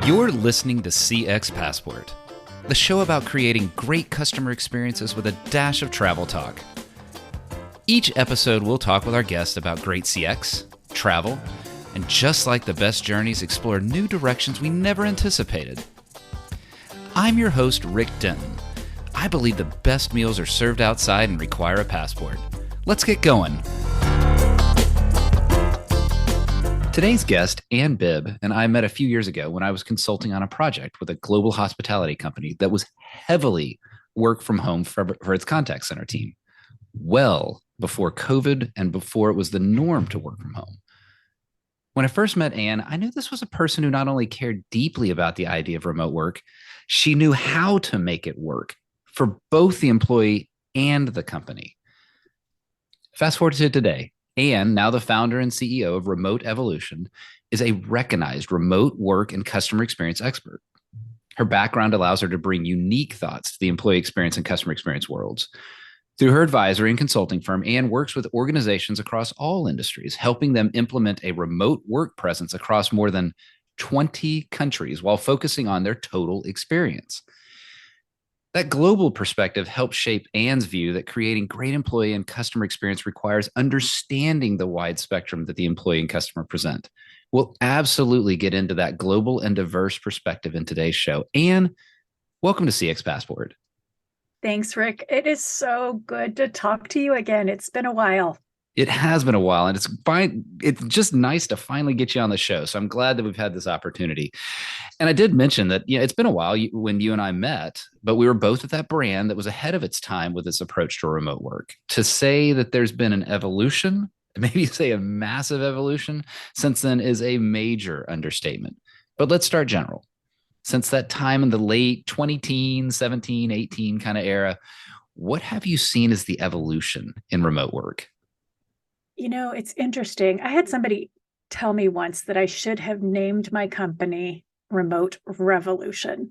You're listening to CX Passport, the show about creating great customer experiences with a dash of travel talk. Each episode, we'll talk with our guests about great CX, travel, and just like the best journeys, explore new directions we never anticipated. I'm your host, Rick Denton. I believe the best meals are served outside and require a passport. Let's get going. Today's guest, Anne Bibb, and I met a few years ago when I was consulting on a project with a global hospitality company that was heavily work from home for its contact center team, well before COVID and before it was the norm to work from home. When I first met Anne, I knew this was a person who not only cared deeply about the idea of remote work, she knew how to make it work for both the employee and the company. Fast forward to today. Anne, now the founder and CEO of RemoteEvolution, is a recognized remote work and customer experience expert. Her background allows her to bring unique thoughts to the employee experience and customer experience worlds. Through her advisory and consulting firm, Anne works with organizations across all industries, helping them implement a remote work presence across more than 20 countries while focusing on their total experience. That global perspective helps shape Anne's view that creating great employee and customer experience requires understanding the wide spectrum that the employee and customer present. We'll absolutely get into that global and diverse perspective in today's show. Anne, welcome to CX Passport. Thanks, Rick. It is so good to talk to you again. It's been a while. It has been a while, and it's fine. It's just nice to finally get you on the show. So I'm glad that we've had this opportunity. And I did mention that, it's been a while when you and I met, but we were both at that brand that was ahead of its time with its approach to remote work. To say that there's been an evolution, maybe say a massive evolution since then, is a major understatement. But let's start general. Since that time in the late 20-teens, 17, 18 kind of era, what have you seen as the evolution in remote work? It's interesting. I had somebody tell me once that I should have named my company RemoteEvolution.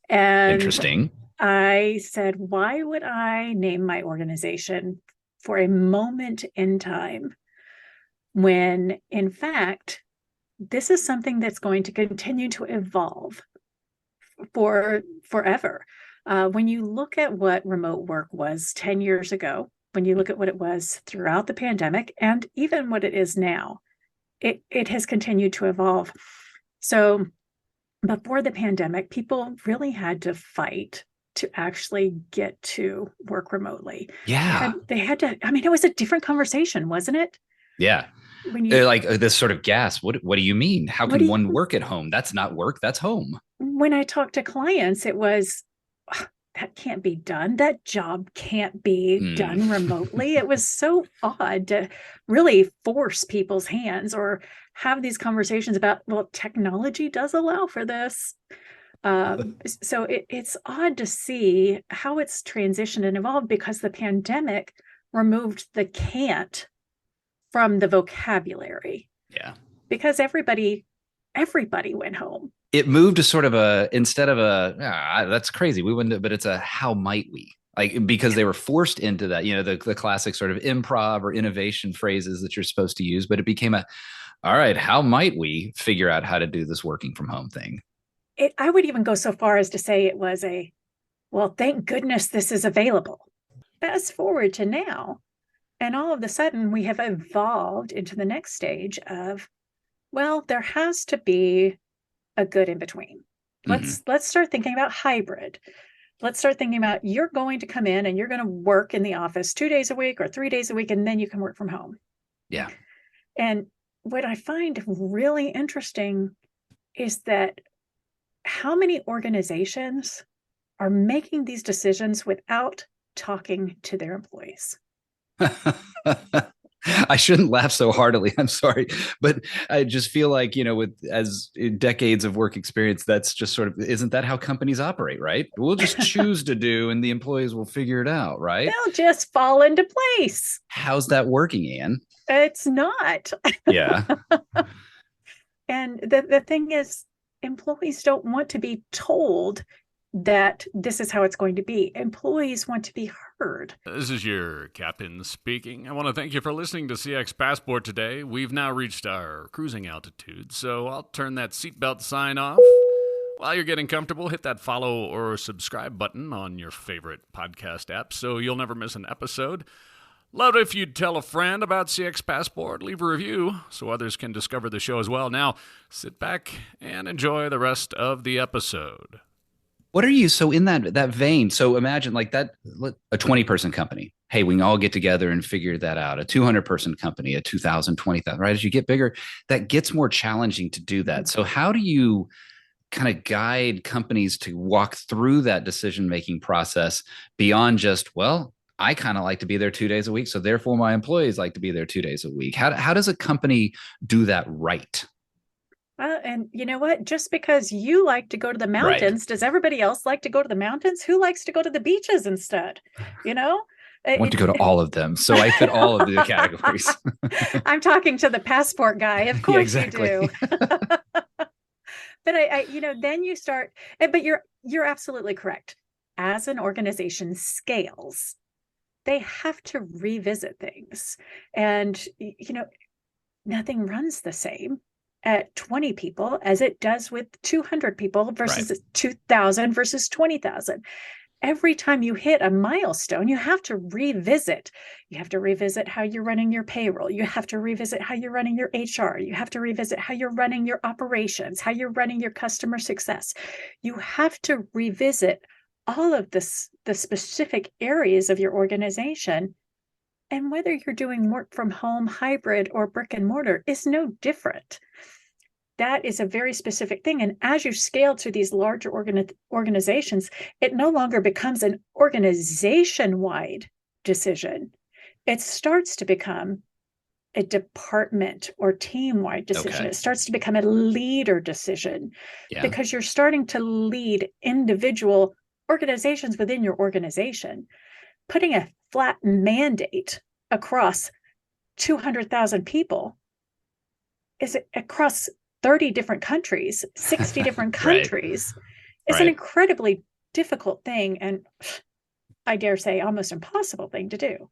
And interesting. I said, why would I name my organization for a moment in time when, in fact, this is something that's going to continue to evolve for forever? When you look at what remote work was 10 years ago, when you look at what it was throughout the pandemic and even what it is now, it has continued to evolve. So before the pandemic, people really had to fight to actually get to work remotely. Yeah. They had to, it was a different conversation, wasn't it? Yeah. When you like this sort of gasp, what do you mean? How can one work at home? That's not work, that's home. When I talked to clients, it was, that can't be done. That job can't be done remotely. It was so odd to really force people's hands or have these conversations about, well, technology does allow for this. So it's odd to see how it's transitioned and evolved because the pandemic removed the can't from the vocabulary. Yeah. Because everybody went home. It moved to sort of instead of that's crazy. We wouldn't, but it's a, how might we? Like, because they were forced into that, the classic sort of improv or innovation phrases that you're supposed to use, but it became all right, how might we figure out how to do this working from home thing? I would even go so far as to say it was well, thank goodness this is available. Fast forward to now, and all of a sudden we have evolved into the next stage of, well, there has to be a good in between. Let's start thinking about hybrid. Let's start thinking about, you're going to come in and you're going to work in the office 2 days a week or 3 days a week, and then you can work from home. Yeah. And what I find really interesting is that how many organizations are making these decisions without talking to their employees. I shouldn't laugh so heartily. I'm sorry. But I just feel like, with as decades of work experience, that's just sort of, isn't that how companies operate, right? We'll just choose to do, and the employees will figure it out, right? They'll just fall into place. How's that working, Anne? It's not. Yeah. And the thing is, employees don't want to be told that this is how it's going to be. Employees want to be heard. This is your captain speaking. I want to thank you for listening to CX Passport today. We've now reached our cruising altitude, so I'll turn that seatbelt sign off. While you're getting comfortable, hit that follow or subscribe button on your favorite podcast app so you'll never miss an episode. Love it if you'd tell a friend about CX Passport, leave a review so others can discover the show as well. Now, sit back and enjoy the rest of the episode. What are you, so in that vein, so imagine like that, a 20-person company. Hey, we can all get together and figure that out. A 200-person company, a 2,000, 20,000, right? As you get bigger, that gets more challenging to do that. So how do you kind of guide companies to walk through that decision-making process beyond just, well, I kind of like to be there 2 days a week, so therefore my employees like to be there 2 days a week. How does a company do that right? And you know what? Just because you like to go to the mountains, does everybody else like to go to the mountains? Who likes to go to the beaches instead? You know? I want to go to all of them. So I fit all of the categories. I'm talking to the passport guy. Of course you do. But then you start, but you're absolutely correct. As an organization scales, they have to revisit things. And, nothing runs the same at 20 people as it does with 200 people versus 2,000 versus 20,000. Every time you hit a milestone, you have to revisit. You have to revisit how you're running your payroll. You have to revisit how you're running your HR. You have to revisit how you're running your operations, how you're running your customer success. You have to revisit all of the specific areas of your organization. And whether you're doing work from home, hybrid, or brick and mortar is no different. That is a very specific thing. And as you scale to these larger organizations, it no longer becomes an organization-wide decision. It starts to become a department or team-wide decision. It starts to become a leader decision because you're starting to lead individual organizations within your organization. Putting a flat mandate across 200,000 people is across 30 different countries, 60 different countries. It's an incredibly difficult thing, and I dare say almost impossible thing to do.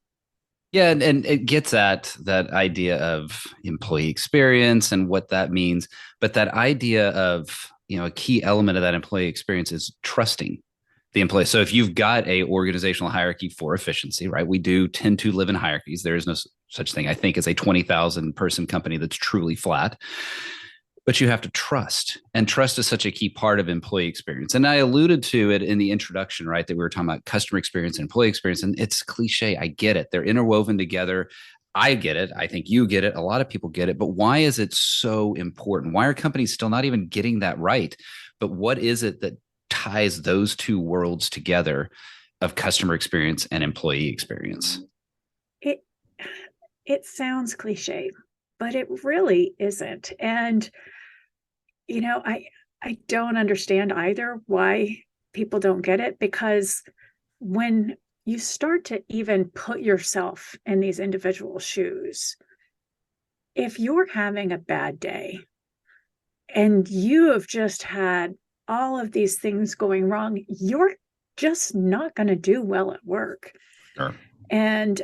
Yeah, and it gets at that idea of employee experience and what that means. But that idea of, a key element of that employee experience is trusting the employee. So if you've got a organizational hierarchy for efficiency, right? We do tend to live in hierarchies. There is no such thing, I think, as a 20,000 person company that's truly flat. But you have to trust, and trust is such a key part of employee experience. And I alluded to it in the introduction, right? That we were talking about customer experience and employee experience. And it's cliche. I get it. They're interwoven together. I get it. I think you get it. A lot of people get it. But why is it so important? Why are companies still not even getting that right? But what is it that ties those two worlds together of customer experience and employee experience? It sounds cliche, but it really isn't. And I don't understand either why people don't get it, because when you start to even put yourself in these individual shoes, if you're having a bad day and you have just had all of these things going wrong, you're just not going to do well at work. Sure. And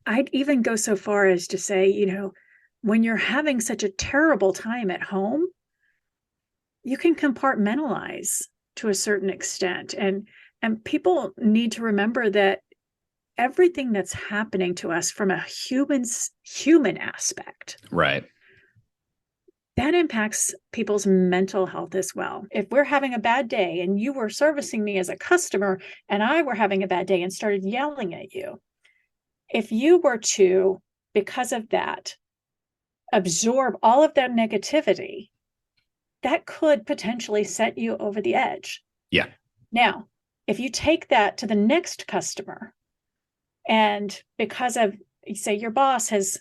I'd even go so far as to say, when you're having such a terrible time at home, you can compartmentalize to a certain extent. And people need to remember that everything that's happening to us from a human aspect, right, that impacts people's mental health as well. If we're having a bad day and you were servicing me as a customer and I were having a bad day and started yelling at you, if you were to, because of that, absorb all of that negativity, that could potentially set you over the edge. Yeah. Now, if you take that to the next customer, and because of, say, your boss has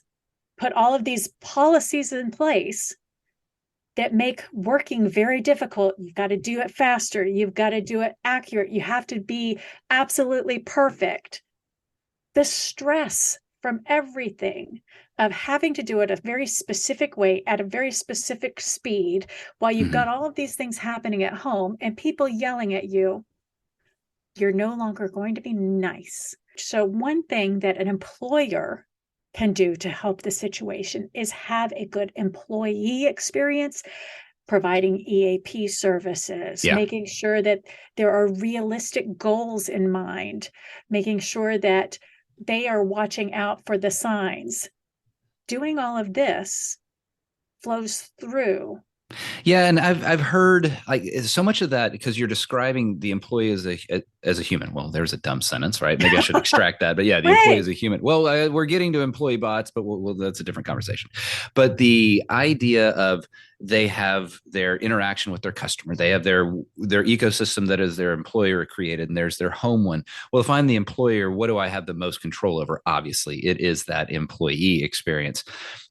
put all of these policies in place that make working very difficult, you've got to do it faster, you've got to do it accurate, you have to be absolutely perfect. The stress from everything of having to do it a very specific way at a very specific speed while you've got all of these things happening at home and people yelling at you, you're no longer going to be nice. So one thing that an employer can do to help the situation is have a good employee experience, providing EAP services, Yeah. making sure that there are realistic goals in mind, making sure that they are watching out for the signs. Doing all of this flows through. Yeah, and I've heard like so much of that because you're describing the employee as a human. Well, there's a dumb sentence, right? Maybe I should extract that. But yeah, the employee Right. is a human. Well, we're getting to employee bots, but that's a different conversation. But the idea of they have their interaction with their customer, they have their ecosystem that is their employer created, and there's their home one. Well, if I'm the employer, what do I have the most control over? Obviously, it is that employee experience.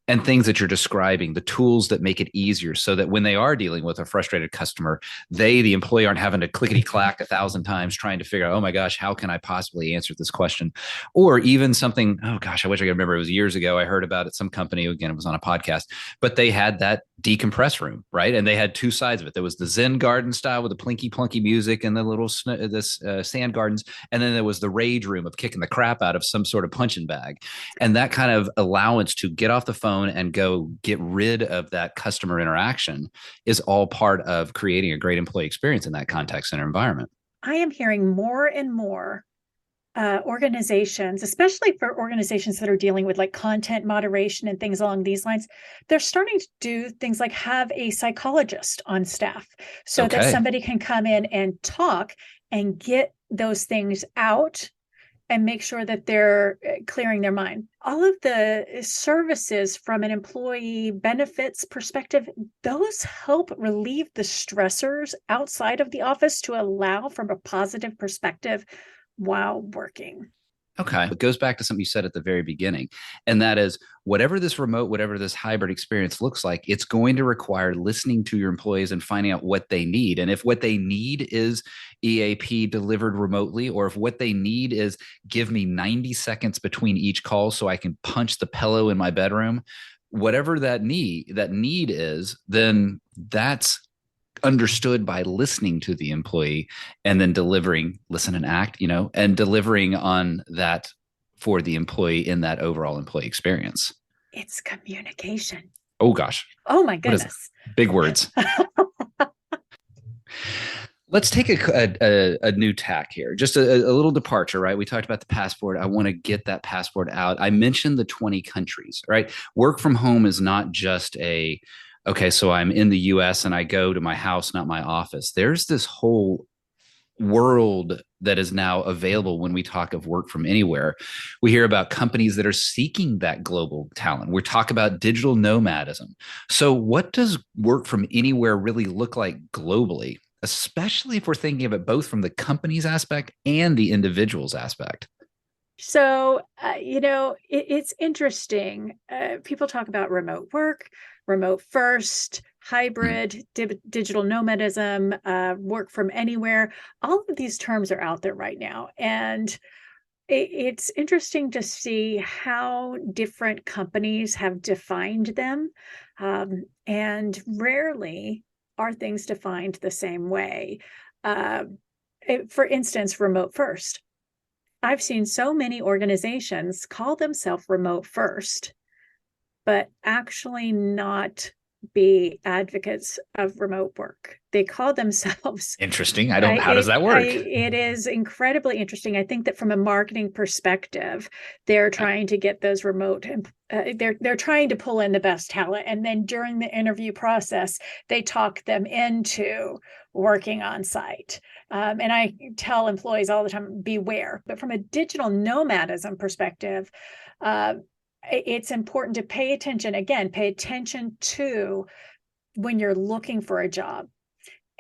And things that you're describing, the tools that make it easier so that when they are dealing with a frustrated customer, the employee, aren't having to clickety clack 1,000 times trying to figure out, oh my gosh, how can I possibly answer this question? Or even something, oh gosh, I wish I could remember. It was years ago. I heard about it. Some company, again, it was on a podcast, but they had that decompress room, right? And they had two sides of it. There was the Zen garden style with the plinky plunky music and the little sand gardens. And then there was the rage room of kicking the crap out of some sort of punching bag. And that kind of allowance to get off the phone and go get rid of that customer interaction is all part of creating a great employee experience in that contact center environment. I am hearing more and more organizations, especially for organizations that are dealing with like content moderation and things along these lines, they're starting to do things like have a psychologist on staff so that somebody can come in and talk and get those things out and make sure that they're clearing their mind. All of the services from an employee benefits perspective, those help relieve the stressors outside of the office to allow from a positive perspective while working. Okay. It goes back to something you said at the very beginning. And that is whatever this remote, whatever this hybrid experience looks like, it's going to require listening to your employees and finding out what they need. And if what they need is EAP delivered remotely, or if what they need is give me 90 seconds between each call so I can punch the pillow in my bedroom, whatever that need is, then that's understood by listening to the employee and then delivering, listen and act, and delivering on that for the employee in that overall employee experience. It's communication. Oh gosh. Oh my goodness. Big words. Let's take a new tack here, just a little departure, right? We talked about the passport. I want to get that passport out. I mentioned the 20 countries, right? Work from home is not just okay, so I'm in the US and I go to my house, not my office. There's this whole world that is now available when we talk of work from anywhere. We hear about companies that are seeking that global talent. We talk about digital nomadism. So what does work from anywhere really look like globally, especially if we're thinking of it both from the company's aspect and the individual's aspect? So, it's interesting. People talk about remote work, remote first, hybrid, digital nomadism, work from anywhere. All of these terms are out there right now. And it's interesting to see how different companies have defined them. And rarely are things defined the same way. For instance, remote first. I've seen so many organizations call themselves remote first, but actually not be advocates of remote work. They call themselves. Interesting. How does that work? It is incredibly interesting. I think that from a marketing perspective, they're trying to get those remote, they're trying to pull in the best talent. And then during the interview process, they talk them into working on site. And I tell employees all the time, beware. But from a digital nomadism perspective, it's important to pay attention to when you're looking for a job,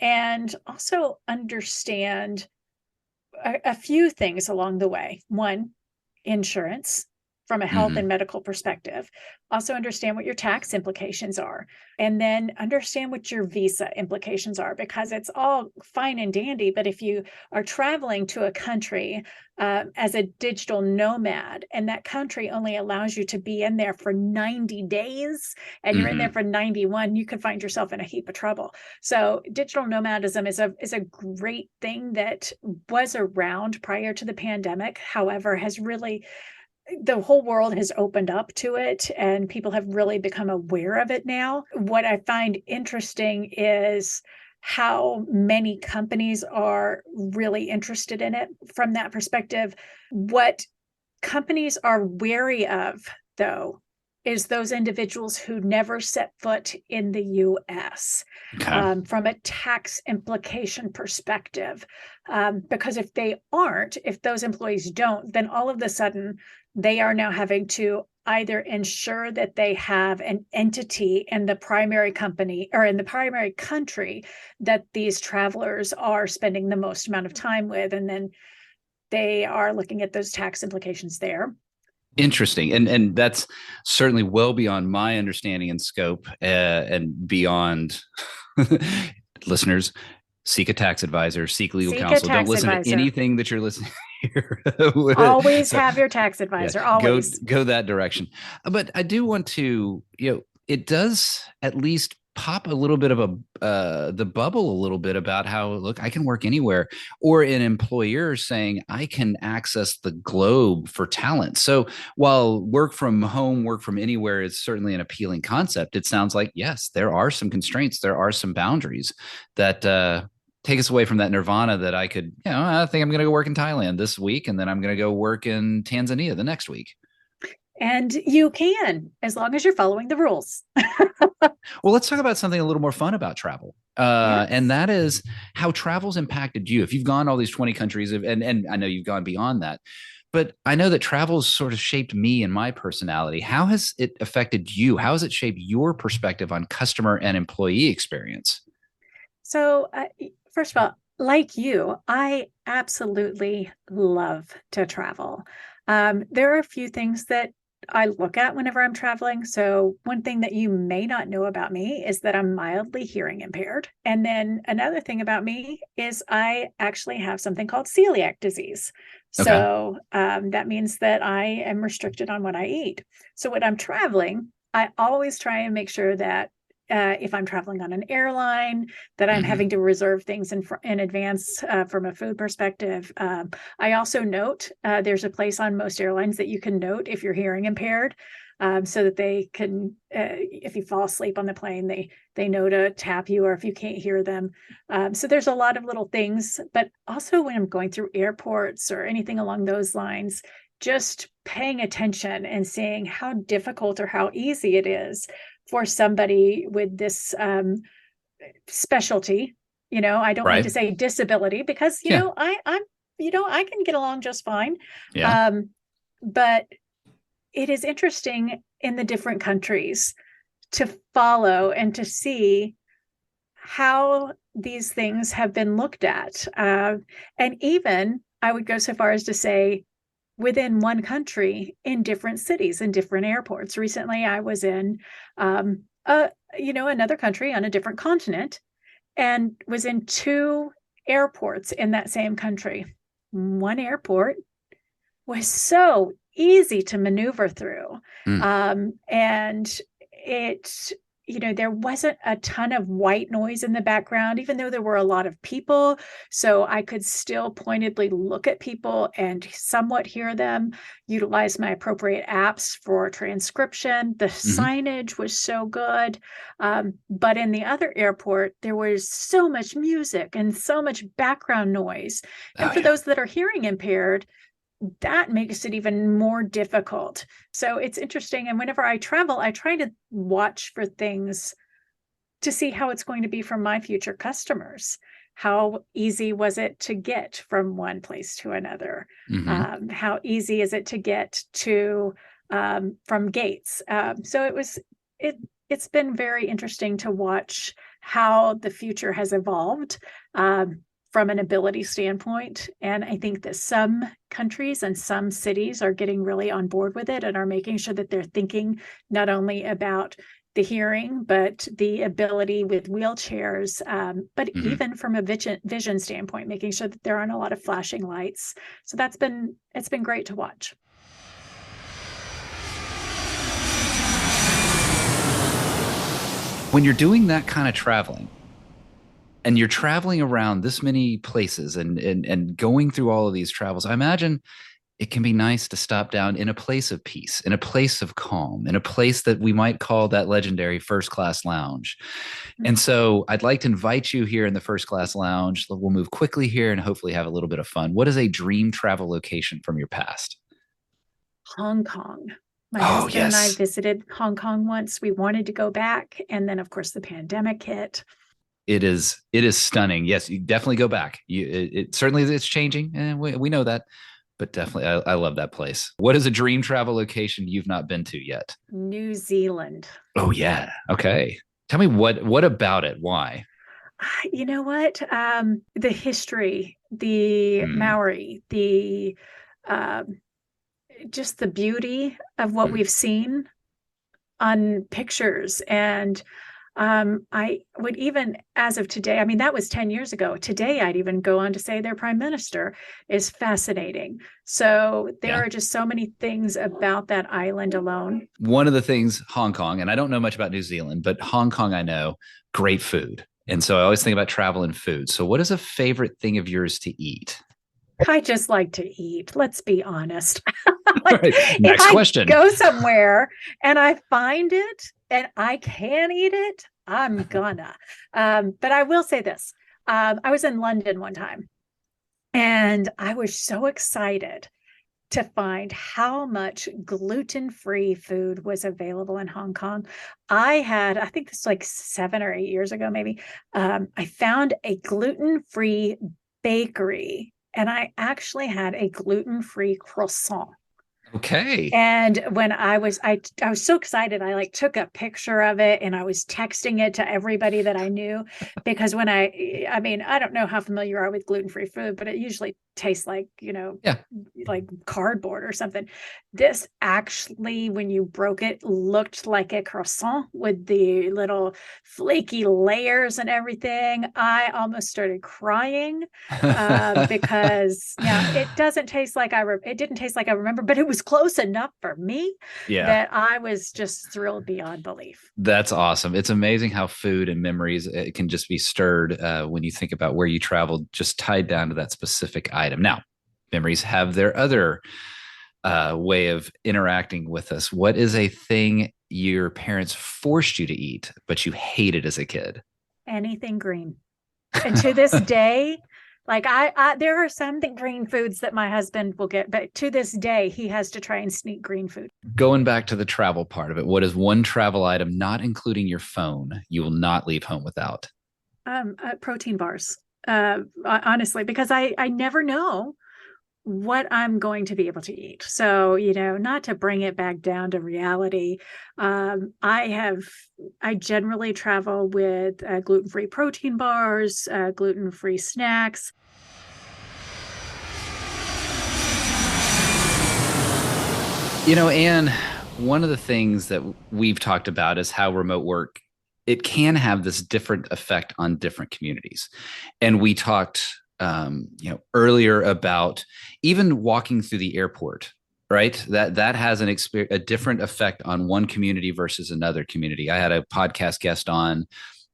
and also understand a few things along the way. One, insurance from a health and medical perspective. Also understand what your tax implications are, and then understand what your visa implications are, because it's all fine and dandy. But if you are traveling to a country as a digital nomad, and that country only allows you to be in there for 90 days, and you're in there for 91, you could find yourself in a heap of trouble. So digital nomadism is a great thing that was around prior to the pandemic, however, has really the whole world has opened up to it and people have really become aware of it now. What I find interesting is how many companies are really interested in it from that perspective. What companies are wary of, though, is those individuals who never set foot in the US from a tax implication perspective. Because if those employees don't, then all of a sudden they are now having to either ensure that they have an entity in the primary company or in the primary country that these travelers are spending the most amount of time with, and then they are looking at those tax implications there. Interesting. And that's certainly well beyond my understanding and scope, and beyond. Listeners, seek a tax advisor, seek legal counsel. Don't listen to anything that you're listening here. Always have your tax advisor. Always go that direction. But I do want to, it does at least pop a little bit of the bubble a little bit about how, look, I can work anywhere, or an employer saying I can access the globe for talent. So while work from home, work from anywhere is certainly an appealing concept, it sounds like, yes, there are some constraints. There are some boundaries that take us away from that nirvana that I could, I think I'm going to go work in Thailand this week, and then I'm going to go work in Tanzania the next week. And you can, as long as you're following the rules. Well, let's talk about something a little more fun about travel. Yes. And that is how travel's impacted you. If you've gone all these 20 countries, and I know you've gone beyond that, but I know that travel's sort of shaped me and my personality. How has it affected you? How has it shaped your perspective on customer and employee experience? So, first of all, like you, I absolutely love to travel. There are a few things that I look at whenever I'm traveling. So one thing that you may not know about me is that I'm mildly hearing impaired. And then another thing about me is I actually have something called celiac disease. Okay. So that means that I am restricted on what I eat. So when I'm traveling, I always try and make sure that if I'm traveling on an airline, that I'm having to reserve things in advance from a food perspective. I also note there's a place on most airlines that you can note if you're hearing impaired, so that they can, if you fall asleep on the plane, they know to tap you, or if you can't hear them. So there's a lot of little things, but also when I'm going through airports or anything along those lines, just paying attention and seeing how difficult or how easy it is for somebody with this specialty. I don't like to say disability, because I'm I can get along just fine. Yeah. But it is interesting in the different countries to follow and to see how these things have been looked at. And even I would go so far as to say within one country, in different cities and different airports. Recently, I was in another country on a different continent, and was in two airports in that same country. One airport was so easy to maneuver through, and it, there wasn't a ton of white noise in the background, even though there were a lot of people. So I could still pointedly look at people and somewhat hear them, utilize my appropriate apps for transcription. The signage was so good. But in the other airport, there was so much music and so much background noise. And for those that are hearing impaired, that makes it even more difficult. So it's interesting. And whenever I travel, I try to watch for things to see how it's going to be for my future customers. How easy was it to get from one place to another? How easy is it to get to from gates? So it's been very interesting to watch how the future has evolved from an ability standpoint. And I think that some countries and some cities are getting really on board with it and are making sure that they're thinking not only about the hearing, but the ability with wheelchairs, but even from a vision standpoint, making sure that there aren't a lot of flashing lights. So it's been great to watch. When you're doing that kind of traveling, and you're traveling around this many places and going through all of these travels, I imagine it can be nice to stop down in a place of peace, in a place of calm, in a place that we might call that legendary first class lounge. And so I'd like to invite you here in the first class lounge. We'll move quickly here and hopefully have a little bit of fun. What is a dream travel location from your past? Hong Kong. My husband and I visited Hong Kong once. We wanted to go back. And then, of course, the pandemic hit. It is stunning. Yes, you definitely go back. It certainly it's changing, and we know that, but definitely I love that place. What is a dream travel location you've not been to yet? New Zealand. Oh yeah. Okay. Tell me what about it? Why? You know what? The history, the Maori, the just the beauty of what we've seen on pictures. And I would even, as of today, I mean, that was 10 years ago. Today, I'd even go on to say their prime minister is fascinating. So there are just so many things about that island alone. One of the things, Hong Kong, and I don't know much about New Zealand, but Hong Kong, I know, great food. And so I always think about travel and food. So what is a favorite thing of yours to eat? I just like to eat. Let's be honest. Right. Next question. Go somewhere and I find it and I can eat it, I'm gonna. But I will say this. I was in London one time and I was so excited to find how much gluten-free food was available in Hong Kong. I think this was like 7 or 8 years ago, maybe. I found a gluten-free bakery and I actually had a gluten-free croissant. Okay. And when I was so excited, I took a picture of it and I was texting it to everybody that I knew, because when I mean, I don't know how familiar you are with gluten-free food, but it usually tastes like, like cardboard or something. This actually, when you broke it, looked like a croissant with the little flaky layers and everything. I almost started crying because it didn't taste like I remember, but it was close enough for me that I was just thrilled beyond belief. That's awesome. It's amazing how food and memories it can just be stirred when you think about where you traveled, just tied down to that specific item. Now, memories have their other way of interacting with us. What is a thing your parents forced you to eat, but you hated as a kid? Anything green. And to this day, there are some green foods that my husband will get, but to this day, he has to try and sneak green food. Going back to the travel part of it, what is one travel item, not including your phone, you will not leave home without? Protein bars, honestly, because I never know what I'm going to be able to eat. So, not to bring it back down to reality, I generally travel with gluten-free protein bars, gluten-free snacks. Anne, one of the things that we've talked about is how remote work, it can have this different effect on different communities. And we talked earlier about even walking through the airport, right? That has a different effect on one community versus another community. I had a podcast guest on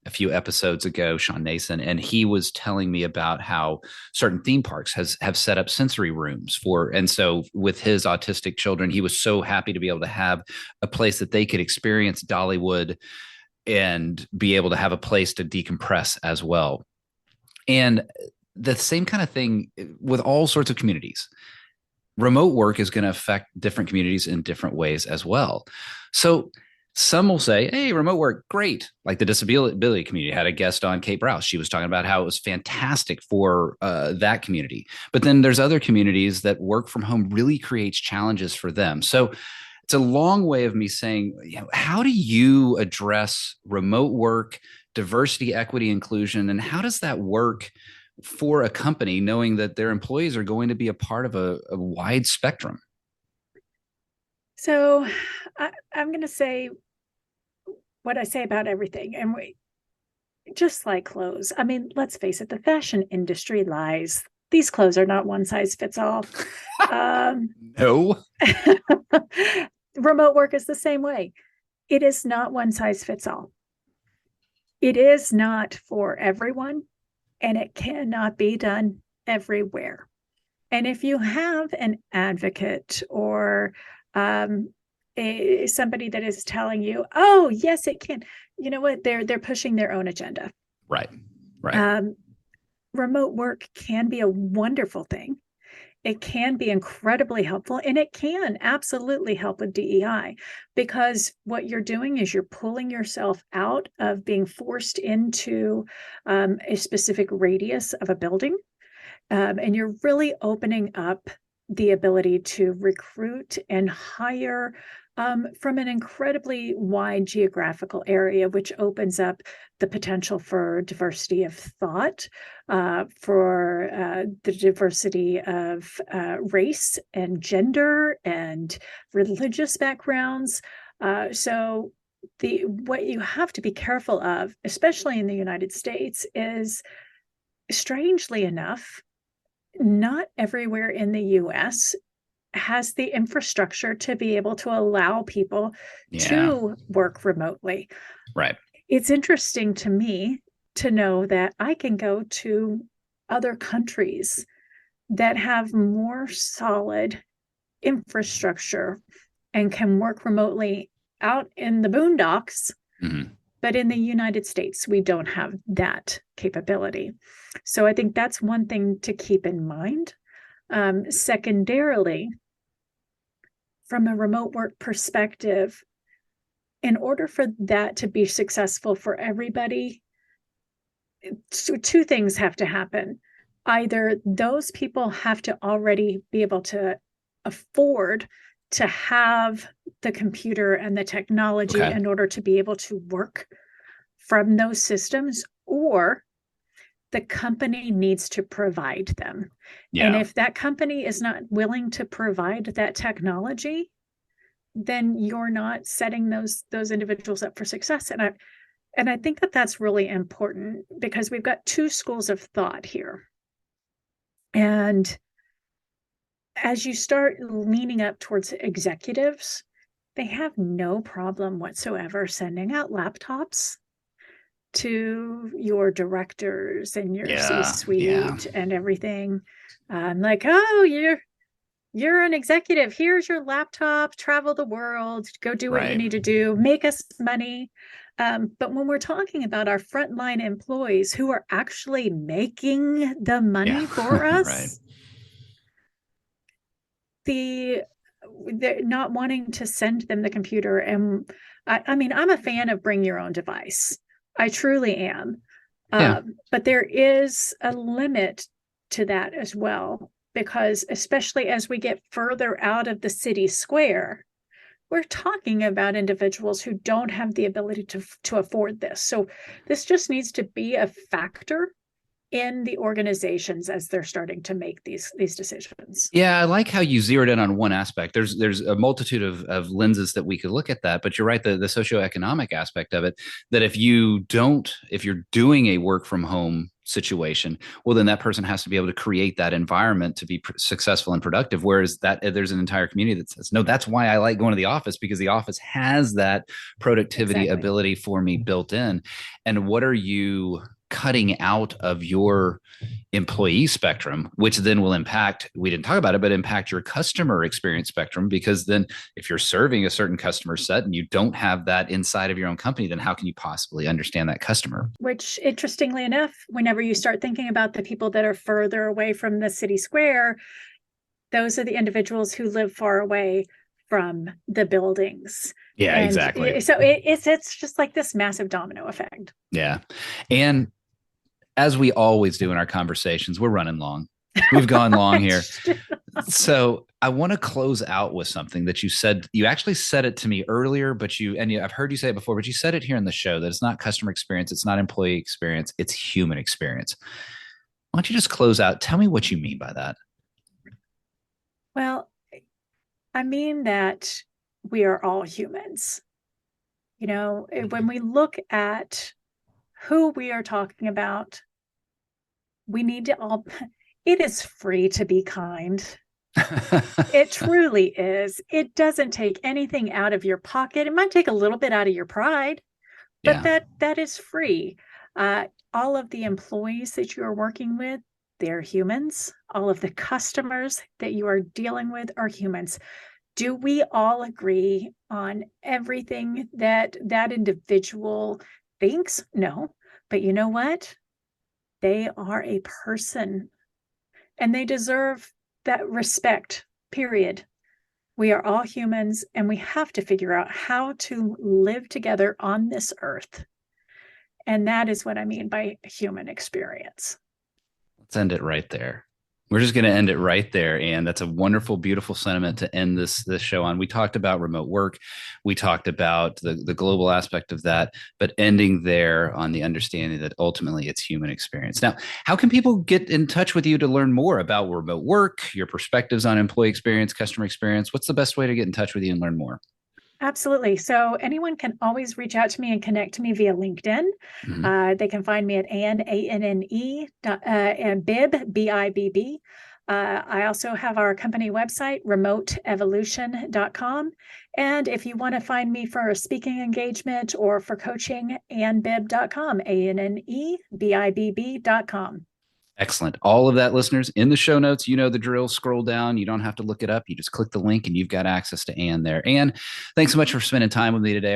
a few episodes ago, Sean Nason, and he was telling me about how certain theme parks have set up sensory rooms and so with his autistic children, he was so happy to be able to have a place that they could experience Dollywood and be able to have a place to decompress as well. And the same kind of thing with all sorts of communities. Remote work is going to affect different communities in different ways as well. So some will say, hey, remote work, great. Like the disability community had a guest on, Kate Browse. She was talking about how it was fantastic for that community. But then there's other communities that work from home really creates challenges for them. So it's a long way of me saying, how do you address remote work, diversity, equity, inclusion, and how does that work for a company knowing that their employees are going to be a part of a wide spectrum? So I'm going to say what I say about everything. And just like clothes, I mean, let's face it, the fashion industry lies. These clothes are not one size fits all. No. Remote work is the same way. It is not one size fits all. It is not for everyone, and it cannot be done everywhere. And if you have an advocate or somebody that is telling you, oh, yes, it can, you know what, they're pushing their own agenda. Right. Right. Remote work can be a wonderful thing. It can be incredibly helpful, and it can absolutely help with DEI, because what you're doing is you're pulling yourself out of being forced into a specific radius of a building, and you're really opening up the ability to recruit and hire from an incredibly wide geographical area, which opens up the potential for diversity of thought, for the diversity of race and gender and religious backgrounds. So what you have to be careful of, especially in the United States, is, strangely enough, not everywhere in the US has the infrastructure to be able to allow people to work remotely. Right. It's interesting to me to know that I can go to other countries that have more solid infrastructure and can work remotely out in the boondocks. Mm-hmm. But in the United States, we don't have that capability. So I think that's one thing to keep in mind. Secondarily, from a remote work perspective, in order for that to be successful for everybody, two things have to happen. Either those people have to already be able to afford to have the computer and the technology in order to be able to work from those systems, or the company needs to provide them. Yeah. And if that company is not willing to provide that technology, then you're not setting those individuals up for success. And I think that that's really important, because we've got two schools of thought here. And as you start leaning up towards executives, they have no problem whatsoever sending out laptops to your directors and your C-suite and everything. Like, oh, you're an executive. Here's your laptop. Travel the world. Go do what you need to do. Make us money. But when we're talking about our frontline employees who are actually making the money for us, they're not wanting to send them the computer. And I mean, I'm a fan of bring your own device. I truly am. But there is a limit to that as well, because especially as we get further out of the city square, we're talking about individuals who don't have the ability to afford this. So this just needs to be a factor in the organizations as they're starting to make these decisions. Yeah, I like how you zeroed in on one aspect. There's a multitude of lenses that we could look at that, but you're right, the socioeconomic aspect of it, that if you're doing a work from home situation, well, then that person has to be able to create that environment to be successful and productive. Whereas that there's an entire community that says, no, that's why I like going to the office, because the office has that productivity ability for me built in. And what are you cutting out of your employee spectrum, which then will impact, we didn't talk about it, but impact your customer experience spectrum? Because then if you're serving a certain customer set and you don't have that inside of your own company, then how can you possibly understand that customer? Which, interestingly enough, whenever you start thinking about the people that are further away from the city square, those are the individuals who live far away from the buildings. Yeah, and exactly. So it's just like this massive domino effect. Yeah. And as we always do in our conversations, we're running long. We've gone long here. So I want to close out with something that you said. You actually said it to me earlier, but I've heard you say it before, but you said it here in the show, that it's not customer experience. It's not employee experience. It's human experience. Why don't you just close out? Tell me what you mean by that. Well, I mean that we are all humans. You know, when we look at who we are talking about, we need to all, it is free to be kind. It truly is. It doesn't take anything out of your pocket. It might take a little bit out of your pride, but that is free. All of the employees that you're working with, they're humans. All of the customers that you are dealing with are humans. Do we all agree on everything that that individual thinks? No. But you know what? They are a person and they deserve that respect, period. We are all humans and we have to figure out how to live together on this earth. And that is what I mean by human experience. Let's end it right there. We're just going to end it right there. And that's a wonderful, beautiful sentiment to end this show on. We talked about remote work. We talked about the global aspect of that, but ending there on the understanding that ultimately it's human experience. Now, how can people get in touch with you to learn more about remote work, your perspectives on employee experience, customer experience? What's the best way to get in touch with you and learn more? Absolutely. So anyone can always reach out to me and connect to me via LinkedIn. Mm-hmm. They can find me at Anne, A-N-N-E, and Bibb, B-I-B-B. I also have our company website, RemoteEvolution.com. And if you want to find me for a speaking engagement or for coaching, AnneBibb.com, ANNEBIBB.com. Excellent. All of that, listeners, in the show notes. You know the drill. Scroll down. You don't have to look it up. You just click the link and you've got access to Anne there. Anne, thanks so much for spending time with me today.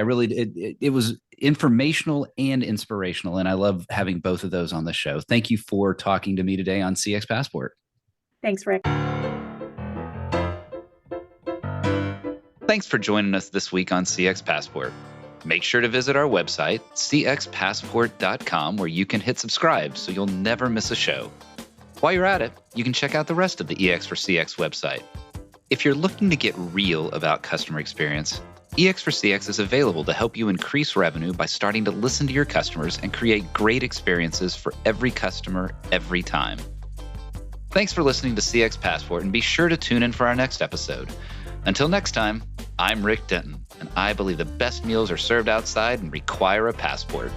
It was informational and inspirational, and I love having both of those on the show. Thank you for talking to me today on CX Passport. Thanks, Rick. Thanks for joining us this week on CX Passport. Make sure to visit our website, cxpassport.com, where you can hit subscribe so you'll never miss a show. While you're at it, you can check out the rest of the EX for CX website. If you're looking to get real about customer experience, EX for CX is available to help you increase revenue by starting to listen to your customers and create great experiences for every customer, every time. Thanks for listening to CX Passport, and be sure to tune in for our next episode. Until next time, I'm Rick Denton, and I believe the best meals are served outside and require a passport.